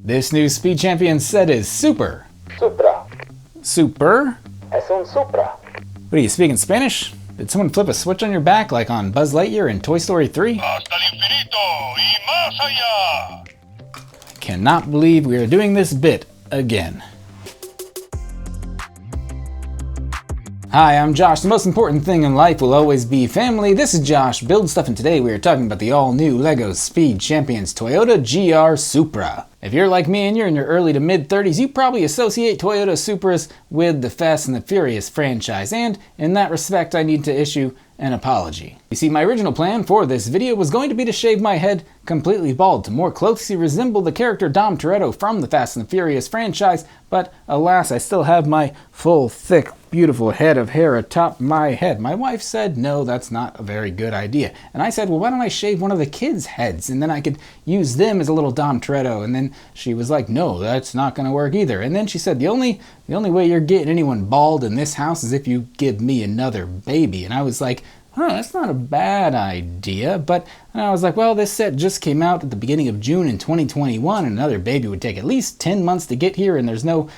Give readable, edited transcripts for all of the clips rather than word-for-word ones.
This new Speed Champion set is super. Supra. Super? Es un Supra. What are you speaking Spanish? Did someone flip a switch on your back like on Buzz Lightyear in Toy Story 3? Hasta el infinito y más allá. I cannot believe we are doing this bit again. Hi, I'm Josh. The most important thing in life will always be family. This is Josh Build Stuff, and today we are talking about the all-new LEGO Speed Champions Toyota GR Supra. If you're like me and you're in your early to mid-30s, you probably associate Toyota Supras with the Fast and the Furious franchise, and in that respect I need to issue an apology. You see, my original plan for this video was going to be to shave my head completely bald to more closely resemble the character Dom Toretto from the Fast and the Furious franchise, but alas, I still have my full, thick, beautiful head of hair atop my head. My wife said, no, that's not a very good idea. And I said, well, why don't I shave one of the kids' heads and then I could use them as a little Dom Toretto. And then she was like, no, that's not going to work either. And then she said, the only way you're getting anyone bald in this house is if you give me another baby. And I was like, that's not a bad idea. But I was like, well, this set just came out at the beginning of June in 2021, and another baby would take at least 10 months to get here, and there's no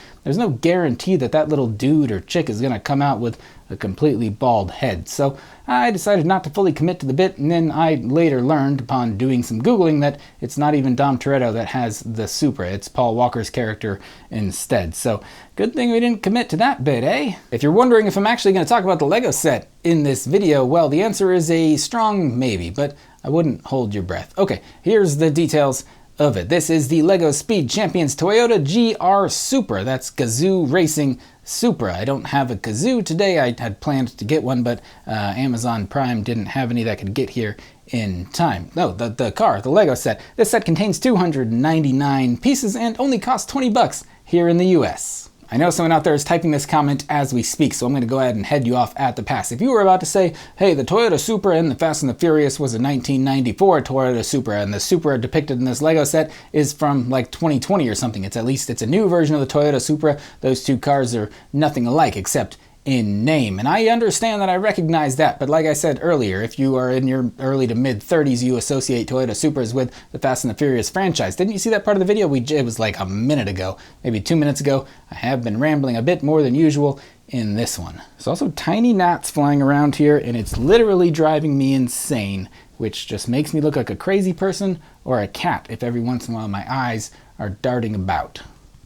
guarantee that that little dude or chick is going to come out with a completely bald head. So I decided not to fully commit to the bit, and then I later learned upon doing some Googling that it's not even Dom Toretto that has the Supra, it's Paul Walker's character instead. So good thing we didn't commit to that bit, eh? If you're wondering if I'm actually going to talk about the LEGO set in this video, well, the answer is a strong maybe, but I wouldn't hold your breath. Okay, here's the details of it. This is the LEGO Speed Champions Toyota GR Supra. That's Gazoo Racing Supra. I don't have a Gazoo today. I had planned to get one, but Amazon Prime didn't have any that could get here in time. No, the car, the LEGO set. This set contains 299 pieces and only costs 20 bucks here in the US. I know someone out there is typing this comment as we speak, so I'm going to go ahead and head you off at the pass. If you were about to say, hey, the Toyota Supra in the Fast and the Furious was a 1994 Toyota Supra, and the Supra depicted in this LEGO set is from like 2020 or something. It's a new version of the Toyota Supra. Those two cars are nothing alike except in name. And I understand that, I recognize that, but like I said earlier, if you are in your early to mid 30s, you associate Toyota Supras with the Fast and the Furious franchise. Didn't you see that part of the video? It was like a minute ago, maybe 2 minutes ago. I have been rambling a bit more than usual in this one. There's also tiny gnats flying around here, and it's literally driving me insane, which just makes me look like a crazy person or a cat if every once in a while my eyes are darting about.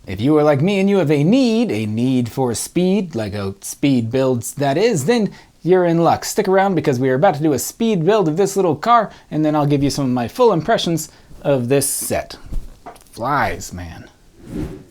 If you are like me and you have a need for speed, LEGO speed builds that is, then you're in luck. Stick around because we are about to do a speed build of this little car, and then I'll give you some of my full impressions of this set. Flies, man.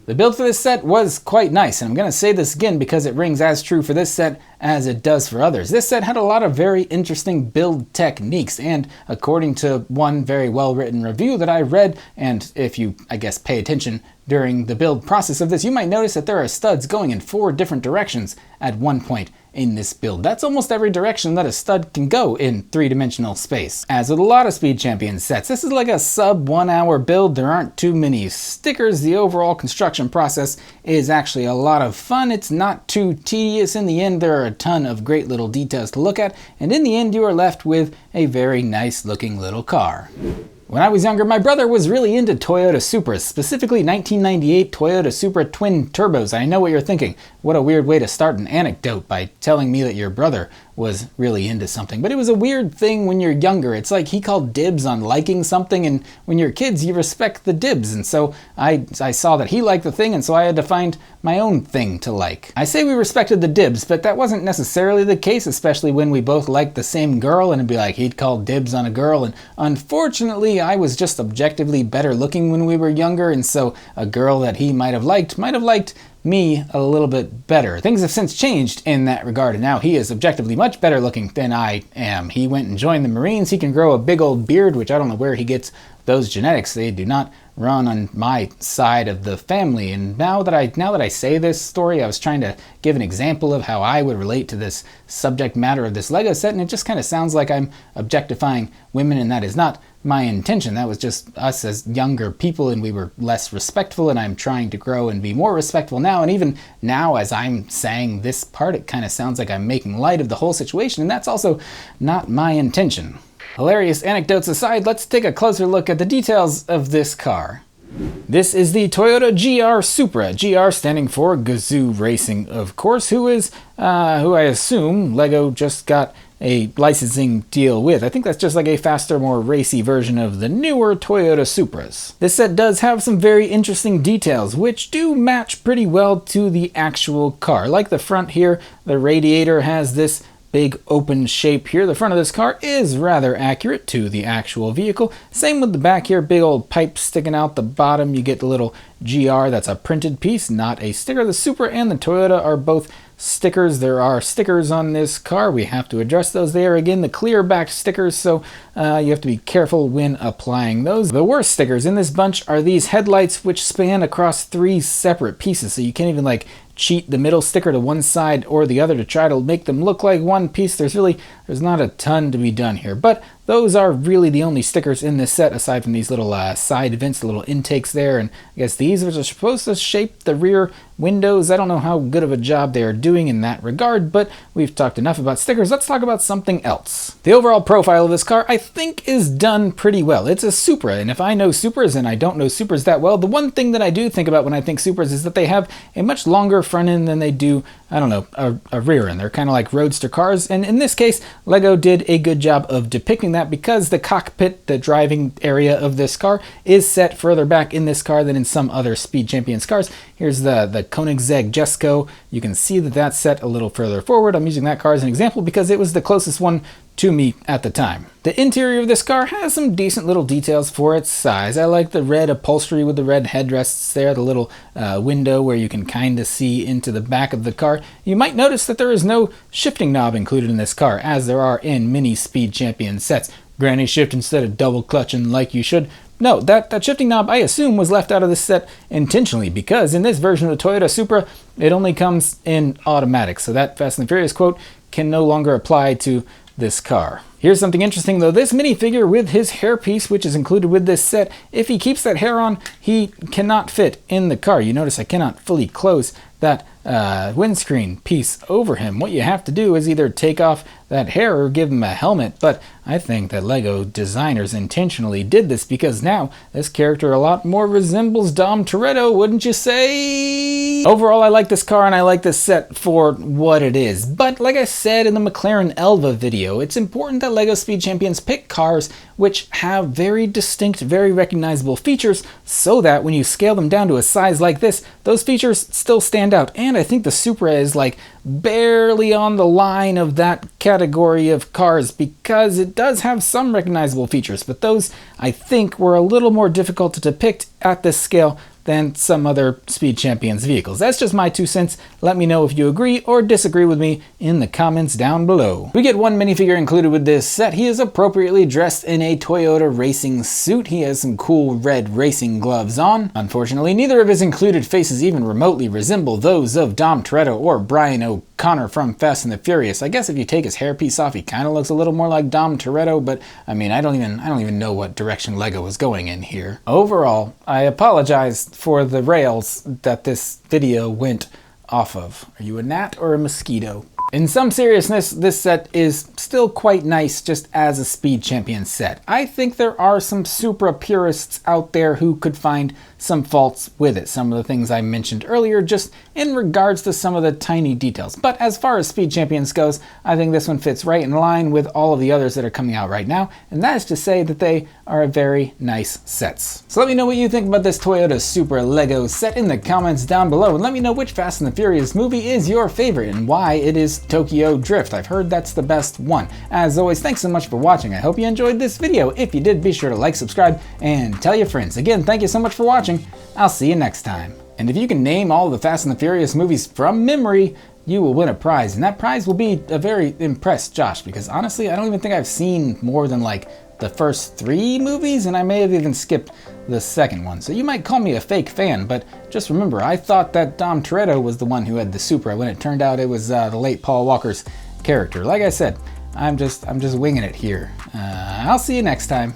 The build for this set was quite nice, and I'm going to say this again because it rings as true for this set as it does for others. This set had a lot of very interesting build techniques, and according to one very well-written review that I read, and if you, I guess, pay attention during the build process of this, you might notice that there are studs going in 4 different directions at one point in this build. That's almost every direction that a stud can go in 3-dimensional space. As with a lot of Speed Champions sets, this is like a sub 1 hour build. There aren't too many stickers. The overall construction process is actually a lot of fun. It's not too tedious. In the end, there are a ton of great little details to look at, and in the end you are left with a very nice looking little car. When I was younger, my brother was really into Toyota Supras, specifically 1998 Toyota Supra twin turbos. I know what you're thinking. What a weird way to start an anecdote by telling me that your brother was really into something. But it was a weird thing when you're younger. It's like he called dibs on liking something, and when you're kids, you respect the dibs. And so I saw that he liked the thing, and so I had to find my own thing to like. I say we respected the dibs, but that wasn't necessarily the case, especially when we both liked the same girl, and it'd be like he'd call dibs on a girl, and unfortunately I was just objectively better looking when we were younger, and so a girl that he might have liked me a little bit better. Things have since changed in that regard, and now he is objectively much better looking than I am. He went and joined the Marines. He can grow a big old beard, which I don't know where he gets those genetics. They do not run on my side of the family. And now that I say this story, I was trying to give an example of how I would relate to this subject matter of this LEGO set, and it just kind of sounds like I'm objectifying women, and that is not my intention. That was just us as younger people, and we were less respectful, and I'm trying to grow and be more respectful now. And even now, as I'm saying this part, it kind of sounds like I'm making light of the whole situation, and that's also not my intention. Hilarious anecdotes aside, let's take a closer look at the details of this car. This is the Toyota GR Supra, GR standing for Gazoo Racing, of course, who I assume LEGO just got a licensing deal with. I think that's just like a faster, more racy version of the newer Toyota Supras. This set does have some very interesting details, which do match pretty well to the actual car. Like the front here, the radiator has this big open shape here. The front of this car is rather accurate to the actual vehicle. Same with the back here, big old pipe sticking out the bottom. You get the little GR, that's a printed piece, not a sticker. The Supra and the Toyota are both stickers. There are stickers on this car. We have to address those. They are, again, the clear back stickers, so you have to be careful when applying those. The worst stickers in this bunch are these headlights, which span across 3 separate pieces, so you can't even like cheat the middle sticker to one side or the other to try to make them look like one piece. There's not a ton to be done here, but those are really the only stickers in this set aside from these little side vents, the little intakes there, and I guess these are supposed to shape the rear windows. I don't know how good of a job they are doing in that regard, but we've talked enough about stickers. Let's talk about something else. The overall profile of this car, I think, is done pretty well. It's a Supra, and if I know Supras and I don't know Supras that well, the one thing that I do think about when I think Supras is that they have a much longer front end than they do, I don't know, a rear end. They're kind of like roadster cars, and in this case, LEGO did a good job of depicting that because the cockpit, the driving area of this car, is set further back in this car than in some other Speed Champions cars. Here's the Koenigsegg Jesko. You can see that that's set a little further forward. I'm using that car as an example because it was the closest one to me at the time. The interior of this car has some decent little details for its size. I like the red upholstery with the red headrests there, the little window where you can kind of see into the back of the car. You might notice that there is no shifting knob included in this car, as there are in many Speed Champion sets. Granny shift instead of double clutching like you should. No, that shifting knob, I assume, was left out of this set intentionally, because in this version of the Toyota Supra, it only comes in automatic, so that Fast and the Furious quote can no longer apply to this car. Here's something interesting though. This minifigure with his hairpiece, which is included with this set, if he keeps that hair on, he cannot fit in the car. You notice I cannot fully close that windscreen piece over him. What you have to do is either take off that hair or give him a helmet, but I think that LEGO designers intentionally did this because now this character a lot more resembles Dom Toretto, wouldn't you say? Overall, I like this car and I like this set for what it is, but like I said in the McLaren Elva video, it's important that LEGO Speed Champions pick cars which have very distinct, very recognizable features so that when you scale them down to a size like this, those features still stand out. And I think the Supra is like barely on the line of that category of cars because it does have some recognizable features, but those I think were a little more difficult to depict at this scale than some other Speed Champions vehicles. That's just my 2 cents. Let me know if you agree or disagree with me in the comments down below. We get one minifigure included with this set. He is appropriately dressed in a Toyota racing suit. He has some cool red racing gloves on. Unfortunately, neither of his included faces even remotely resemble those of Dom Toretto or Brian O'Connor from Fast and the Furious. I guess if you take his hairpiece off, he kind of looks a little more like Dom Toretto, but I mean, I don't even know what direction LEGO was going in here. Overall, I apologize for the rails that this video went off of. Are you a gnat or a mosquito? In some seriousness, this set is still quite nice just as a Speed Champion set. I think there are some Supra purists out there who could find some faults with it. Some of the things I mentioned earlier just in regards to some of the tiny details. But as far as Speed Champions goes, I think this one fits right in line with all of the others that are coming out right now, and that is to say that they are very nice sets. So let me know what you think about this Toyota Supra LEGO set in the comments down below, and let me know which Fast and the Furious movie is your favorite and why it is Tokyo Drift. I've heard that's the best one. As always, thanks so much for watching. I hope you enjoyed this video. If you did, be sure to like, subscribe, and tell your friends. Again, thank you so much for watching. I'll see you next time. And if you can name all the Fast and the Furious movies from memory, you will win a prize. And that prize will be a very impressed Josh, because honestly, I don't even think I've seen more than like the first 3 movies, and I may have even skipped the second one. So you might call me a fake fan, but just remember, I thought that Dom Toretto was the one who had the Supra when it turned out it was the late Paul Walker's character. Like I said, I'm just winging it here. I'll see you next time.